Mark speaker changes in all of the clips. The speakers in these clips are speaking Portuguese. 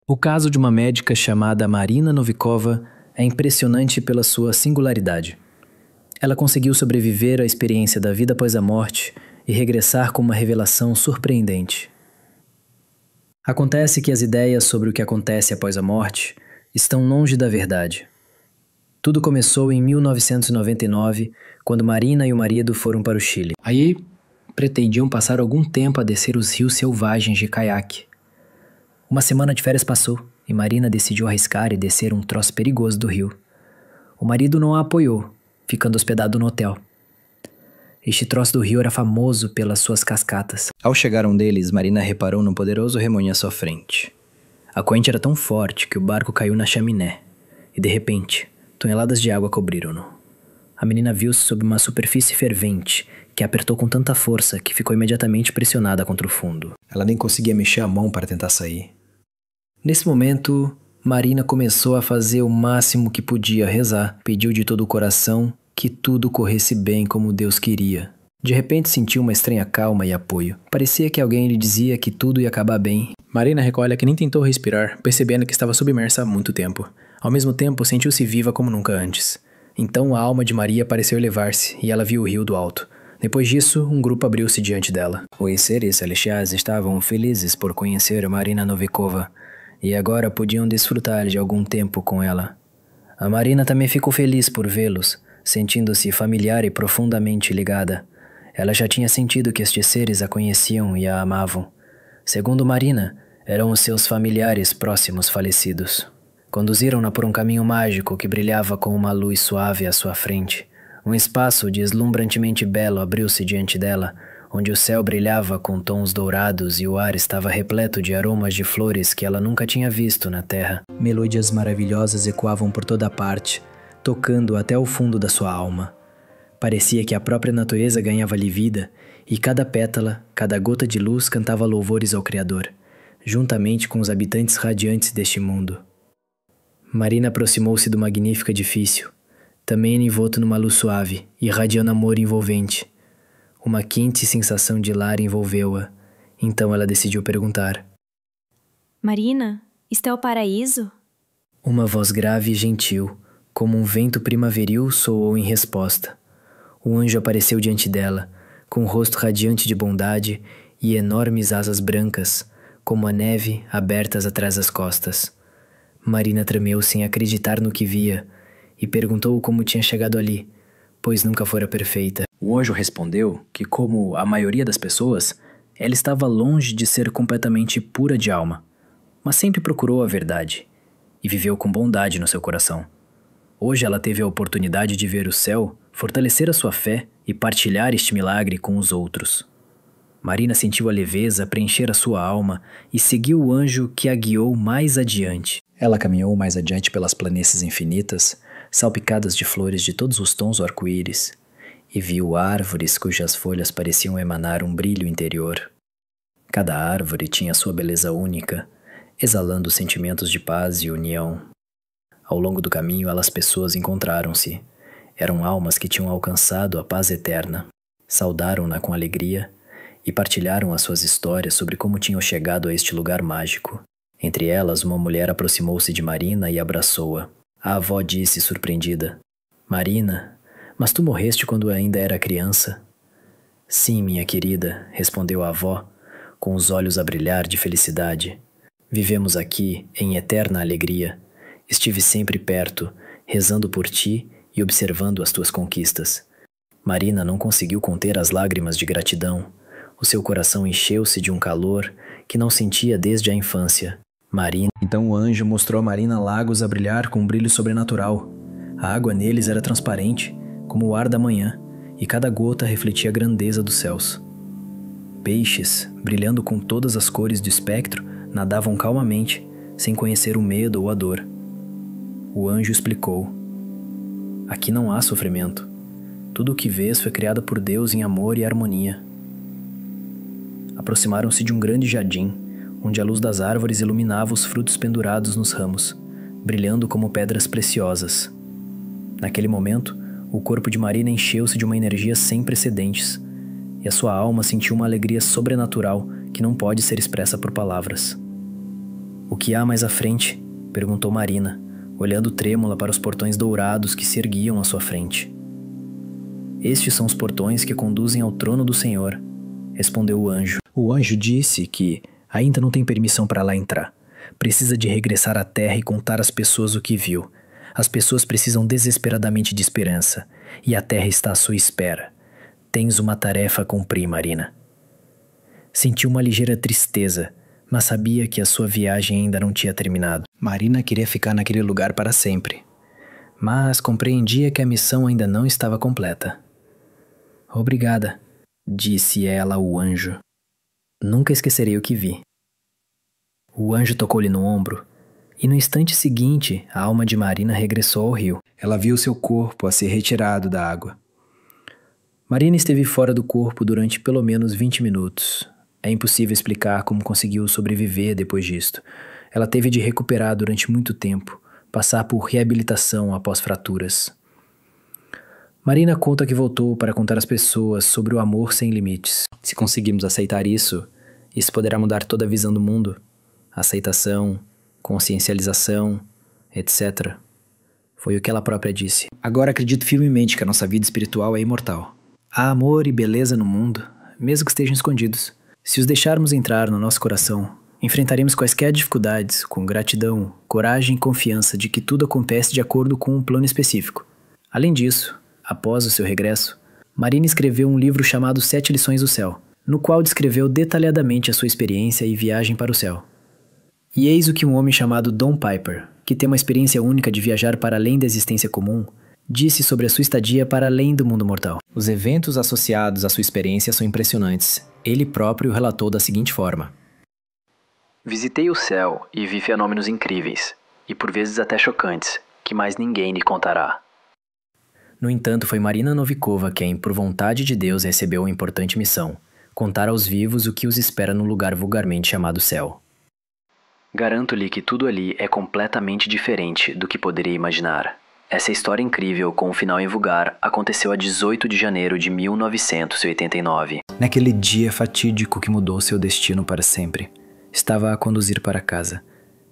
Speaker 1: O caso de uma médica chamada Marina Novikova é impressionante pela sua singularidade. Ela conseguiu sobreviver à experiência da vida após a morte e regressar com uma revelação surpreendente. Acontece que as ideias sobre o que acontece após a morte estão longe da verdade. Tudo começou em 1999, quando Marina e o marido foram para o Chile. Aí, pretendiam passar algum tempo a descer os rios selvagens de caiaque. Uma semana de férias passou e Marina decidiu arriscar e descer um troço perigoso do rio. O marido não a apoiou, ficando hospedado no hotel. Este troço do rio era famoso pelas suas cascatas. Ao chegar um deles, Marina reparou num poderoso remoinho à sua frente. A corrente era tão forte que o barco caiu na chaminé, e de repente, toneladas de água cobriram-no. A menina viu-se sob uma superfície fervente, que apertou com tanta força que ficou imediatamente pressionada contra o fundo. Ela nem conseguia mexer a mão para tentar sair. Nesse momento, Marina começou a fazer o máximo que podia rezar. Pediu de todo o coração que tudo corresse bem como Deus queria. De repente sentiu uma estranha calma e apoio. Parecia que alguém lhe dizia que tudo ia acabar bem. Marina recolhe que nem tentou respirar, percebendo que estava submersa há muito tempo. Ao mesmo tempo, sentiu-se viva como nunca antes. Então a alma de Maria pareceu elevar-se e ela viu o rio do alto. Depois disso, um grupo abriu-se diante dela. Os seres celestiais estavam felizes por conhecer Marina Novikova e agora podiam desfrutar de algum tempo com ela. A Marina também ficou feliz por vê-los, sentindo-se familiar e profundamente ligada. Ela já tinha sentido que estes seres a conheciam e a amavam. Segundo Marina, eram os seus familiares próximos falecidos. Conduziram-na por um caminho mágico que brilhava com uma luz suave à sua frente. Um espaço deslumbrantemente belo abriu-se diante dela, onde o céu brilhava com tons dourados e o ar estava repleto de aromas de flores que ela nunca tinha visto na terra. Melodias maravilhosas ecoavam por toda parte, tocando até o fundo da sua alma. Parecia que a própria natureza ganhava-lhe vida, e cada pétala, cada gota de luz cantava louvores ao Criador, juntamente com os habitantes radiantes deste mundo. Marina aproximou-se do magnífico edifício, também envolto numa luz suave, irradiando amor envolvente. Uma quente sensação de lar envolveu-a. Então ela decidiu perguntar:
Speaker 2: Marina, isto é o paraíso?
Speaker 1: Uma voz grave e gentil, como um vento primaveril, soou em resposta. O anjo apareceu diante dela, com um rosto radiante de bondade e enormes asas brancas, como a neve, abertas atrás das costas. Marina tremeu sem acreditar no que via e perguntou como tinha chegado ali, pois nunca fora perfeita. O anjo respondeu que, como a maioria das pessoas, ela estava longe de ser completamente pura de alma, mas sempre procurou a verdade e viveu com bondade no seu coração. Hoje ela teve a oportunidade de ver o céu, fortalecer a sua fé e partilhar este milagre com os outros. Marina sentiu a leveza preencher a sua alma e seguiu o anjo que a guiou mais adiante. Ela caminhou mais adiante pelas planícies infinitas, salpicadas de flores de todos os tons do arco-íris, e viu árvores cujas folhas pareciam emanar um brilho interior. Cada árvore tinha sua beleza única, exalando sentimentos de paz e união. Ao longo do caminho, elas pessoas encontraram-se. Eram almas que tinham alcançado a paz eterna. Saudaram-na com alegria e partilharam as suas histórias sobre como tinham chegado a este lugar mágico. Entre elas, uma mulher aproximou-se de Marina e abraçou-a. A avó disse, surpreendida: Marina, mas tu morreste quando ainda era criança? Sim, minha querida, respondeu a avó, com os olhos a brilhar de felicidade. Vivemos aqui em eterna alegria. Estive sempre perto, rezando por ti e observando as tuas conquistas. Marina não conseguiu conter as lágrimas de gratidão. O seu coração encheu-se de um calor que não sentia desde a infância. Então o anjo mostrou a Marina lagos a brilhar com um brilho sobrenatural. A água neles era transparente, como o ar da manhã, e cada gota refletia a grandeza dos céus. Peixes, brilhando com todas as cores do espectro, nadavam calmamente, sem conhecer o medo ou a dor. O anjo explicou: aqui não há sofrimento. Tudo o que vês foi criado por Deus em amor e harmonia. Aproximaram-se de um grande jardim, onde a luz das árvores iluminava os frutos pendurados nos ramos, brilhando como pedras preciosas. Naquele momento, o corpo de Marina encheu-se de uma energia sem precedentes, e a sua alma sentiu uma alegria sobrenatural que não pode ser expressa por palavras. O que há mais à frente? Perguntou Marina, olhando trêmula para os portões dourados que se erguiam à sua frente. Estes são os portões que conduzem ao trono do Senhor, respondeu o anjo. O anjo disse que ainda não tem permissão para lá entrar. Precisa de regressar à terra e contar às pessoas o que viu. As pessoas precisam desesperadamente de esperança, e a terra está à sua espera. Tens uma tarefa a cumprir, Marina. Sentiu uma ligeira tristeza, mas sabia que a sua viagem ainda não tinha terminado. Marina queria ficar naquele lugar para sempre, mas compreendia que a missão ainda não estava completa. Obrigada, disse ela ao anjo. Nunca esquecerei o que vi. O anjo tocou-lhe no ombro, e no instante seguinte a alma de Marina regressou ao rio. Ela viu seu corpo a ser retirado da água. Marina esteve fora do corpo durante pelo menos 20 minutos. É impossível explicar como conseguiu sobreviver depois disto. Ela teve de recuperar durante muito tempo, passar por reabilitação após fraturas. Marina conta que voltou para contar às pessoas sobre o amor sem limites. Se conseguirmos aceitar isso poderá mudar toda a visão do mundo. Aceitação, consciencialização, etc. Foi o que ela própria disse. Agora acredito firmemente que a nossa vida espiritual é imortal. Há amor e beleza no mundo, mesmo que estejam escondidos. Se os deixarmos entrar no nosso coração, enfrentaremos quaisquer dificuldades com gratidão, coragem e confiança de que tudo acontece de acordo com um plano específico. Além disso, após o seu regresso, Marina escreveu um livro chamado 7 Lições do Céu, no qual descreveu detalhadamente a sua experiência e viagem para o céu. E eis o que um homem chamado Don Piper, que tem uma experiência única de viajar para além da existência comum, disse sobre a sua estadia para além do mundo mortal. Os eventos associados à sua experiência são impressionantes. Ele próprio relatou da seguinte forma: visitei o céu e vi fenômenos incríveis, e por vezes até chocantes, que mais ninguém lhe contará. No entanto, foi Marina Novikova quem, por vontade de Deus, recebeu uma importante missão: contar aos vivos o que os espera no lugar vulgarmente chamado céu. Garanto-lhe que tudo ali é completamente diferente do que poderia imaginar. Essa história incrível, com um final em vulgar, aconteceu a 18 de janeiro de 1989. Naquele dia fatídico que mudou seu destino para sempre, estava a conduzir para casa.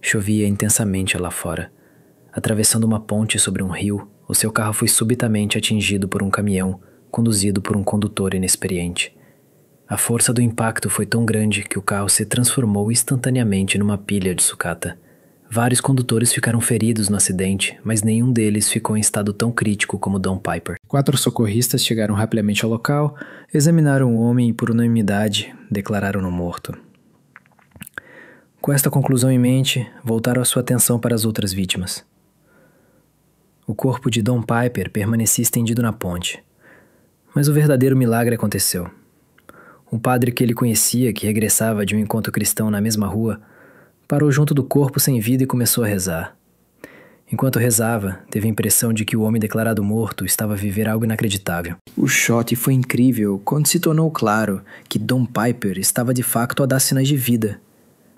Speaker 1: Chovia intensamente lá fora. Atravessando uma ponte sobre um rio, o seu carro foi subitamente atingido por um caminhão, conduzido por um condutor inexperiente. A força do impacto foi tão grande que o carro se transformou instantaneamente numa pilha de sucata. Vários condutores ficaram feridos no acidente, mas nenhum deles ficou em estado tão crítico como Don Piper. 4 socorristas chegaram rapidamente ao local, examinaram o homem e, por unanimidade, declararam-no morto. Com esta conclusão em mente, voltaram a sua atenção para as outras vítimas. O corpo de Don Piper permanecia estendido na ponte. Mas o verdadeiro milagre aconteceu. Um padre que ele conhecia, que regressava de um encontro cristão na mesma rua, parou junto do corpo sem vida e começou a rezar. Enquanto rezava, teve a impressão de que o homem declarado morto estava a viver algo inacreditável. O choque foi incrível quando se tornou claro que Don Piper estava de fato a dar sinais de vida.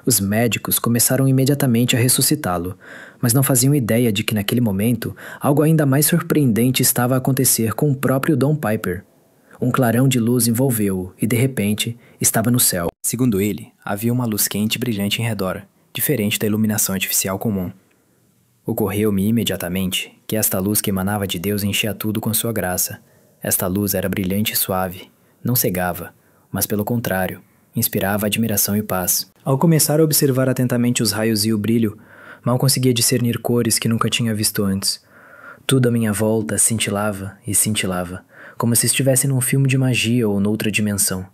Speaker 1: Os médicos começaram imediatamente a ressuscitá-lo, mas não faziam ideia de que naquele momento algo ainda mais surpreendente estava a acontecer com o próprio Don Piper. Um clarão de luz envolveu-o e, de repente, estava no céu. Segundo ele, havia uma luz quente e brilhante em redor, diferente da iluminação artificial comum. Ocorreu-me imediatamente que esta luz que emanava de Deus enchia tudo com sua graça. Esta luz era brilhante e suave, não cegava, mas pelo contrário, inspirava admiração e paz. Ao começar a observar atentamente os raios e o brilho, mal conseguia discernir cores que nunca tinha visto antes. Tudo à minha volta cintilava e cintilava, como se estivesse num filme de magia ou noutra dimensão.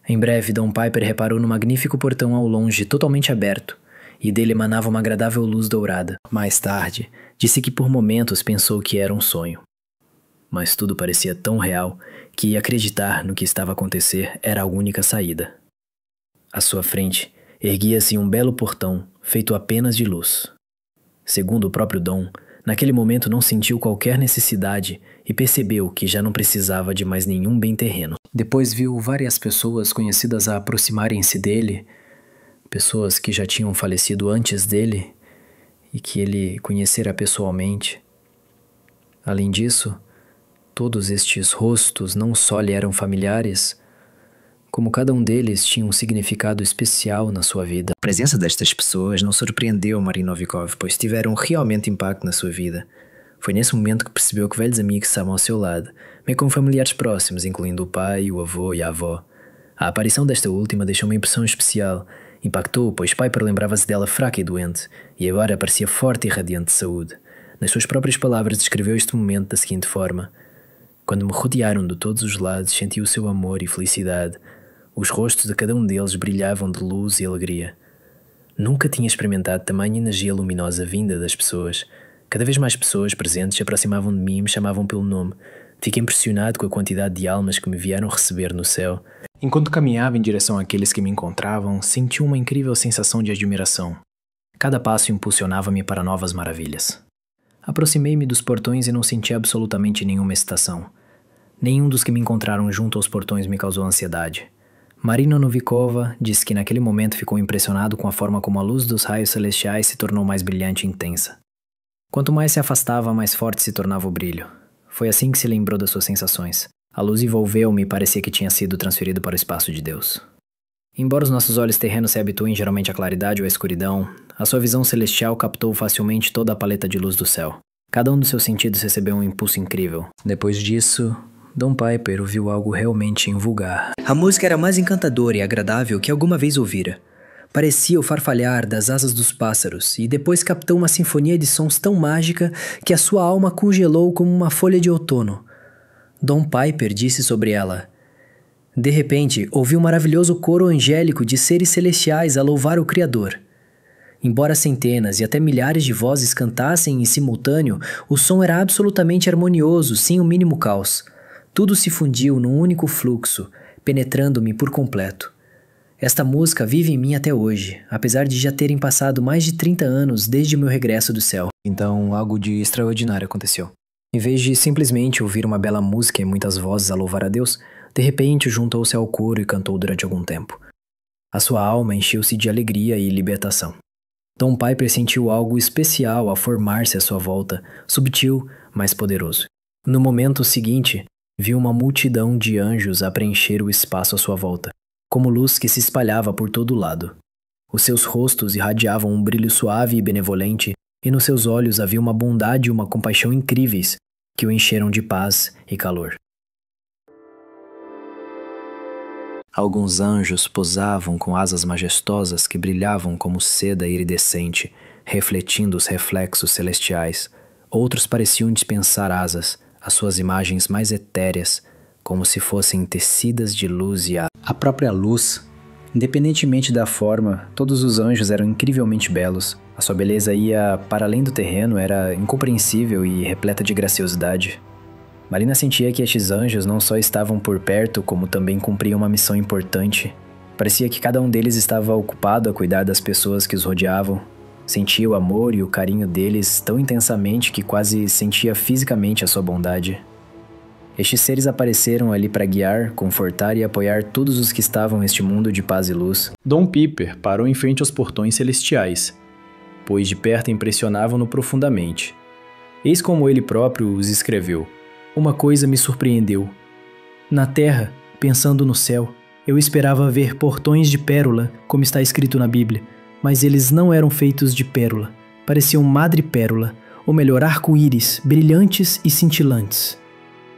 Speaker 1: Em breve, Don Piper reparou no magnífico portão ao longe, totalmente aberto, e dele emanava uma agradável luz dourada. Mais tarde, disse que por momentos pensou que era um sonho. Mas tudo parecia tão real que acreditar no que estava a acontecer era a única saída. À sua frente, erguia-se um belo portão, feito apenas de luz. Segundo o próprio Dom, naquele momento não sentiu qualquer necessidade e percebeu que já não precisava de mais nenhum bem terreno. Depois viu várias pessoas conhecidas a aproximarem-se dele, pessoas que já tinham falecido antes dele e que ele conhecera pessoalmente. Além disso, todos estes rostos não só lhe eram familiares, como cada um deles tinha um significado especial na sua vida. A presença destas pessoas não surpreendeu Marina Novikov, pois tiveram realmente impacto na sua vida. Foi nesse momento que percebeu que velhos amigos estavam ao seu lado, bem como familiares próximos, incluindo o pai, o avô e a avó. A aparição desta última deixou uma impressão especial. Impactou, pois Piper lembrava-se dela fraca e doente, e agora parecia forte e radiante de saúde. Nas suas próprias palavras descreveu este momento da seguinte forma: quando me rodearam de todos os lados, senti o seu amor e felicidade. Os rostos de cada um deles brilhavam de luz e alegria. Nunca tinha experimentado tamanha energia luminosa vinda das pessoas. Cada vez mais pessoas presentes se aproximavam de mim e me chamavam pelo nome. Fiquei impressionado com a quantidade de almas que me vieram receber no céu. Enquanto caminhava em direção àqueles que me encontravam, senti uma incrível sensação de admiração. Cada passo impulsionava-me para novas maravilhas. Aproximei-me dos portões e não senti absolutamente nenhuma excitação. Nenhum dos que me encontraram junto aos portões me causou ansiedade. Marina Novikova disse que naquele momento ficou impressionado com a forma como a luz dos raios celestiais se tornou mais brilhante e intensa. Quanto mais se afastava, mais forte se tornava o brilho. Foi assim que se lembrou das suas sensações. A luz envolveu-me e parecia que tinha sido transferido para o espaço de Deus. Embora os nossos olhos terrenos se habituem geralmente à claridade ou à escuridão, a sua visão celestial captou facilmente toda a paleta de luz do céu. Cada um dos seus sentidos recebeu um impulso incrível. Depois disso, Don Piper ouviu algo realmente invulgar. A música era a mais encantadora e agradável que alguma vez ouvira. Parecia o farfalhar das asas dos pássaros, e depois captou uma sinfonia de sons tão mágica que a sua alma congelou como uma folha de outono. Don Piper disse sobre ela: de repente, ouvi um maravilhoso coro angélico de seres celestiais a louvar o Criador. Embora centenas e até milhares de vozes cantassem em simultâneo, o som era absolutamente harmonioso, sem o mínimo caos. Tudo se fundiu num único fluxo, penetrando-me por completo. Esta música vive em mim até hoje, apesar de já terem passado mais de 30 anos desde o meu regresso do céu. Então, algo de extraordinário aconteceu. Em vez de simplesmente ouvir uma bela música e muitas vozes a louvar a Deus, de repente juntou-se ao coro e cantou durante algum tempo. A sua alma encheu-se de alegria e libertação. Don Piper sentiu algo especial a formar-se à sua volta, subtil, mas poderoso. No momento seguinte, viu uma multidão de anjos a preencher o espaço à sua volta, como luz que se espalhava por todo lado. Os seus rostos irradiavam um brilho suave e benevolente, e nos seus olhos havia uma bondade e uma compaixão incríveis que o encheram de paz e calor. Alguns anjos posavam com asas majestosas que brilhavam como seda iridescente, refletindo os reflexos celestiais. Outros pareciam dispensar asas, as suas imagens mais etéreas, como se fossem tecidas de luz e ar. A própria luz, independentemente da forma, todos os anjos eram incrivelmente belos. A sua beleza ia para além do terreno, era incompreensível e repleta de graciosidade. Marina sentia que estes anjos não só estavam por perto, como também cumpriam uma missão importante. Parecia que cada um deles estava ocupado a cuidar das pessoas que os rodeavam. Sentia o amor e o carinho deles tão intensamente que quase sentia fisicamente a sua bondade. Estes seres apareceram ali para guiar, confortar e apoiar todos os que estavam neste mundo de paz e luz.
Speaker 3: Don Piper parou em frente aos portões celestiais, pois de perto impressionavam-no profundamente. Eis como ele próprio os escreveu. Uma coisa me surpreendeu. Na terra, pensando no céu, eu esperava ver portões de pérola, como está escrito na Bíblia, mas eles não eram feitos de pérola. Pareciam madrepérola, ou melhor, arco-íris, brilhantes e cintilantes.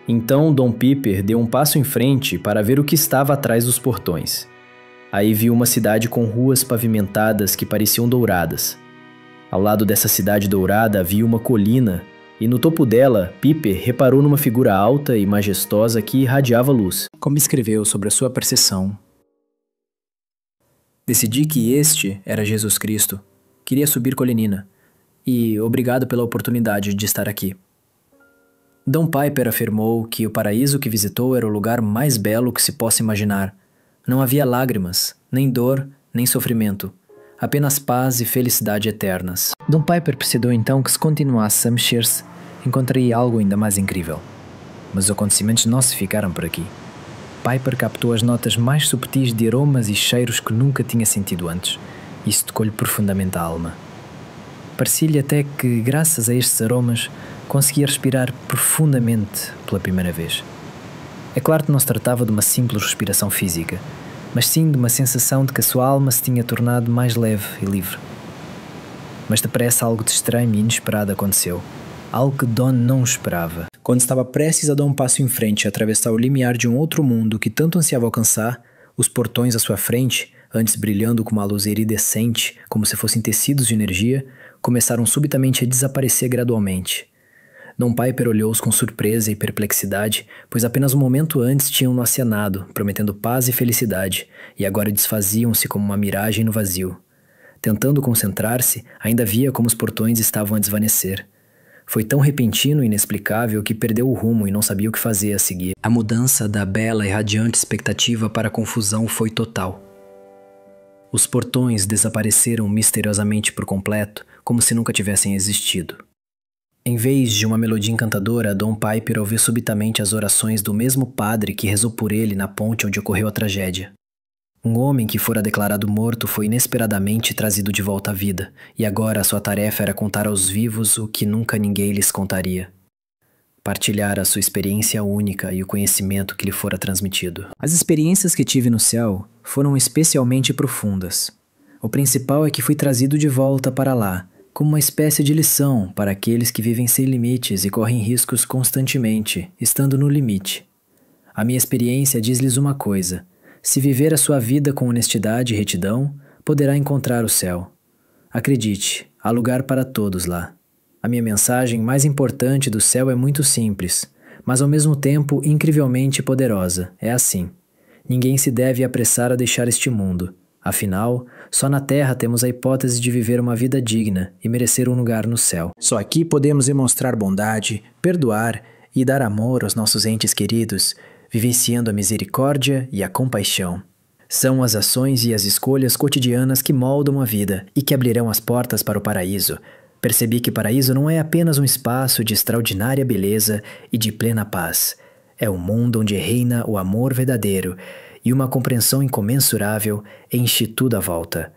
Speaker 3: Então Don Piper deu um passo em frente para ver o que estava atrás dos portões. Aí viu uma cidade com ruas pavimentadas que pareciam douradas. Ao lado dessa cidade dourada havia uma colina, e no topo dela, Piper reparou numa figura alta e majestosa que irradiava luz. Como escreveu sobre a sua percepção: decidi que este era Jesus Cristo. Queria subir colinina. E obrigado pela oportunidade de estar aqui. Don Piper afirmou que o paraíso que visitou era o lugar mais belo que se possa imaginar. Não havia lágrimas, nem dor, nem sofrimento. Apenas paz e felicidade eternas. Don Piper percebeu então que se continuasse a mexer-se, encontraria algo ainda mais incrível. Mas os acontecimentos não se ficaram por aqui. Piper captou as notas mais subtis de aromas e cheiros que nunca tinha sentido antes. Isso tocou-lhe profundamente a alma. Parecia-lhe até que, graças a estes aromas, conseguia respirar profundamente pela primeira vez. É claro que não se tratava de uma simples respiração física.
Speaker 1: mas sim de uma sensação de que a sua alma se tinha tornado mais leve e livre. Mas depressa algo de estranho e inesperado aconteceu. Algo que Don não esperava. Quando estava prestes a dar um passo em frente e atravessar o limiar de um outro mundo que tanto ansiava alcançar, os portões à sua frente, antes brilhando com uma luz iridescente, como se fossem tecidos de energia, começaram subitamente a desaparecer gradualmente. Dom Piper olhou-os com surpresa e perplexidade, pois apenas um momento antes tinham-no acenado, prometendo paz e felicidade, e agora desfaziam-se como uma miragem no vazio. Tentando concentrar-se, ainda via como os portões estavam a desvanecer. Foi tão repentino e inexplicável que perdeu o rumo e não sabia o que fazer a seguir. A mudança da bela e radiante expectativa para a confusão foi total. Os portões desapareceram misteriosamente por completo, como se nunca tivessem existido. Em vez de uma melodia encantadora, Dom Piper ouviu subitamente as orações do mesmo padre que rezou por ele na ponte onde ocorreu a tragédia. Um homem que fora declarado morto foi inesperadamente trazido de volta à vida, e agora a sua tarefa era contar aos vivos o que nunca ninguém lhes contaria. Partilhar a sua experiência única e o conhecimento que lhe fora transmitido. As experiências que tive no céu foram especialmente profundas. O principal é que fui trazido de volta para lá, como uma espécie de lição para aqueles que vivem sem limites e correm riscos constantemente, estando no limite. A minha experiência diz-lhes uma coisa: se viver a sua vida com honestidade e retidão, poderá encontrar o céu. Acredite, há lugar para todos lá. A minha mensagem mais importante do céu é muito simples, mas ao mesmo tempo incrivelmente poderosa. É assim: ninguém se deve apressar a deixar este mundo. Afinal, só na Terra temos a hipótese de viver uma vida digna e merecer um lugar no céu. Só aqui podemos demonstrar bondade, perdoar e dar amor aos nossos entes queridos, vivenciando a misericórdia e a compaixão. São as ações e as escolhas cotidianas que moldam a vida e que abrirão as portas para o paraíso. Percebi que paraíso não é apenas um espaço de extraordinária beleza e de plena paz. É um mundo onde reina o amor verdadeiro e uma compreensão incomensurável enche tudo à volta.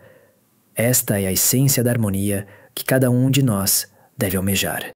Speaker 1: Esta é a essência da harmonia que cada um de nós deve almejar.